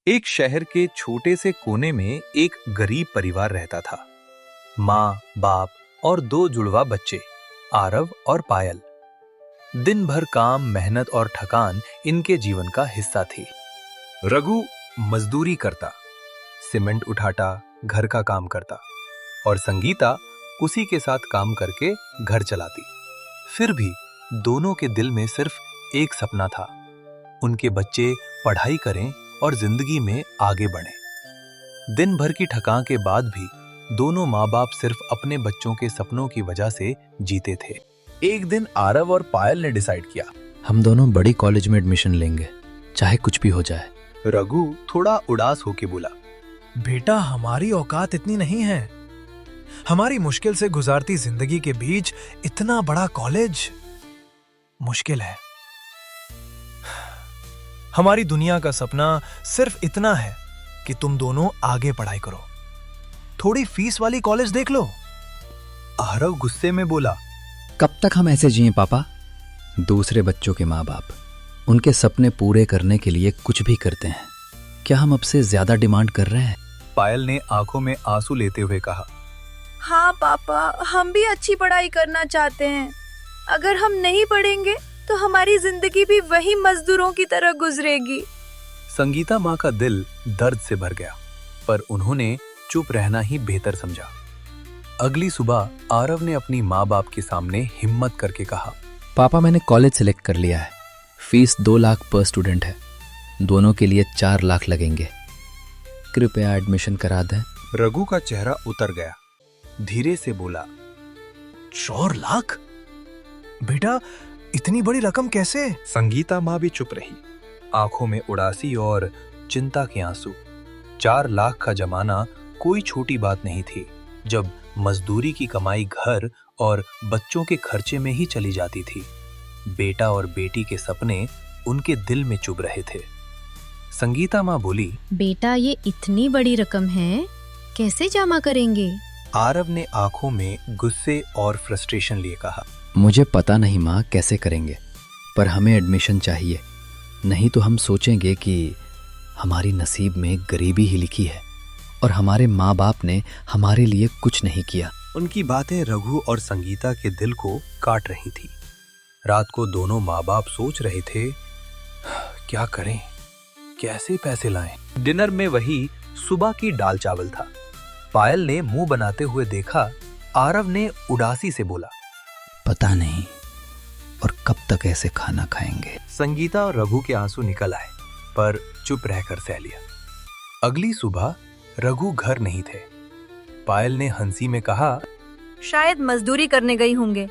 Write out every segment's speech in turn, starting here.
एक शहर के छोटे से कोने में एक गरीब परिवार रहता था। माँ, बाप और दो जुड़वा बच्चे, आरव और पायल। दिन भर काम, मेहनत और थकान इनके जीवन का हिस्सा थी। रघु मजदूरी करता, सीमेंट उठाता, घर का काम करता और संगीता उसी के साथ काम करके घर चलाती। फिर भी दोनों के दिल में सिर्फ एक सपना था, उनके बच्चे पढ़ाई करें और जिंदगी में आगे बढ़ें। दिन भर की थकान के बाद भी दोनों माँ बाप सिर्फ अपने बच्चों के सपनों की वजह से जीते थे। एक दिन आरव और पायल ने डिसाइड किया, हम दोनों बड़ी कॉलेज में एडमिशन लेंगे, चाहे कुछ भी हो जाए। रघु थोड़ा उदास होके बोला, बेटा, हमारी औकात इतनी नहीं है। हमारी मुश्किल से गुजारती जिंदगी के बीच इतना बड़ा कॉलेज मुश्किल है। हमारी दुनिया का सपना सिर्फ इतना है कि तुम दोनों आगे पढ़ाई करो। थोड़ी फीस वाली कॉलेज देख लो। आरव गुस्से में बोला, कब तक हम ऐसे जिए पापा? दूसरे बच्चों के माँ बाप उनके सपने पूरे करने के लिए कुछ भी करते हैं। क्या हम अब से ज्यादा डिमांड कर रहे हैं? पायल ने आंखों में आंसू लेते हुए कहा, हाँ पापा, हम भी अच्छी पढ़ाई करना चाहते हैं। अगर हम नहीं पढ़ेंगे तो हमारी जिंदगी भी वही मजदूरों की तरह गुजरेगी। संगीता माँ का दिल दर्द से भर गया, पर उन्होंने चुप रहना ही बेहतर समझा। अगली सुबह आरव ने अपनी माँ बाप के सामने हिम्मत करके कहा, पापा, मैंने कॉलेज सिलेक्ट कर लिया है। फीस 2 लाख पर स्टूडेंट है, दोनों के लिए 4 लाख लगेंगे। कृपया एडमिशन करा दें। रघु का चेहरा उतर गया, धीरे से बोला, 4 लाख? बेटा, इतनी बड़ी रकम कैसे? संगीता माँ भी चुप रही, आंखों में उदासी और चिंता के आंसू। 4 लाख का जमाना कोई छोटी बात नहीं थी, जब मजदूरी की कमाई घर और बच्चों के खर्चे में ही चली जाती थी। बेटा और बेटी के सपने उनके दिल में चुभ रहे थे। संगीता माँ बोली, बेटा, ये इतनी बड़ी रकम है, कैसे जमा करेंगे? आरव ने आंखों में गुस्से और फ्रस्ट्रेशन लिए कहा, मुझे पता नहीं माँ कैसे करेंगे, पर हमें एडमिशन चाहिए। नहीं तो हम सोचेंगे कि हमारी नसीब में गरीबी ही लिखी है और हमारे माँ बाप ने हमारे लिए कुछ नहीं किया। उनकी बातें रघु और संगीता के दिल को काट रही थी। रात को दोनों माँ बाप सोच रहे थे, क्या करें, कैसे पैसे लाएं? डिनर में वही सुबह की दाल चावल था। पायल ने मुंह बनाते हुए देखा। आरव ने उदासी से बोला, पता नहीं और कब तक ऐसे खाना खाएंगे। संगीता और रघु के आंसू निकल आए, पर चुप रहकर सह लिया। अगली सुबह रघु घर नहीं थे। पायल ने हंसी में कहा, शायद मजदूरी करने गई होंगे।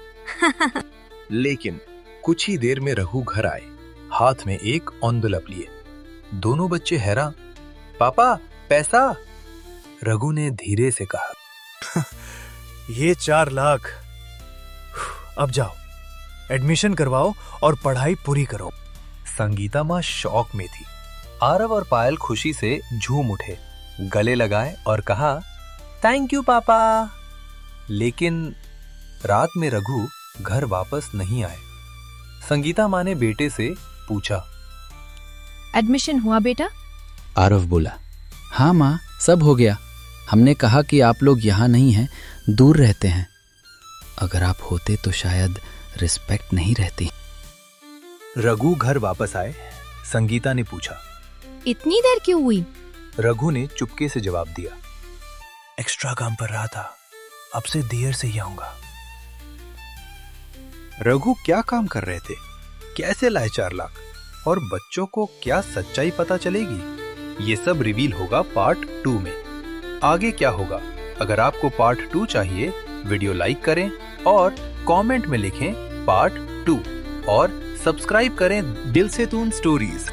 लेकिन कुछ ही देर में रघु घर आए, हाथ में एक एनवेलप लिए। दोनों बच्चे हैरान, पापा, पैसा? रघु ने धीरे से कहा, ये 4 लाख। अब जाओ, एडमिशन करवाओ और पढ़ाई पूरी करो। संगीता माँ शौक में थी। आरव और पायल खुशी से झूम उठे, गले लगाए और कहा, थैंक यू पापा। लेकिन रात में रघु घर वापस नहीं आए। संगीता माँ ने बेटे से पूछा, एडमिशन हुआ बेटा? आरव बोला, हाँ माँ, सब हो गया। हमने कहा कि आप लोग यहाँ नहीं हैं, दूर रहते हैं। अगर आप होते तो शायद रिस्पेक्ट नहीं रहती। रघु घर वापस आए। संगीता ने पूछा, इतनी देर क्यों हुई? रघु ने चुपके से जवाब दिया, एक्स्ट्रा काम पर रहा था, अब से देर से ही आऊंगा। रघु क्या काम कर रहे थे, कैसे लाए 4 लाख और बच्चों को क्या सच्चाई पता चलेगी? ये सब रिवील होगा पार्ट 2 में। आगे क्या होगा? अगर आपको पार्ट 2 चाहिए, वीडियो लाइक करें और कमेंट में लिखें पार्ट 2 और सब्सक्राइब करें दिल से तून स्टोरीज।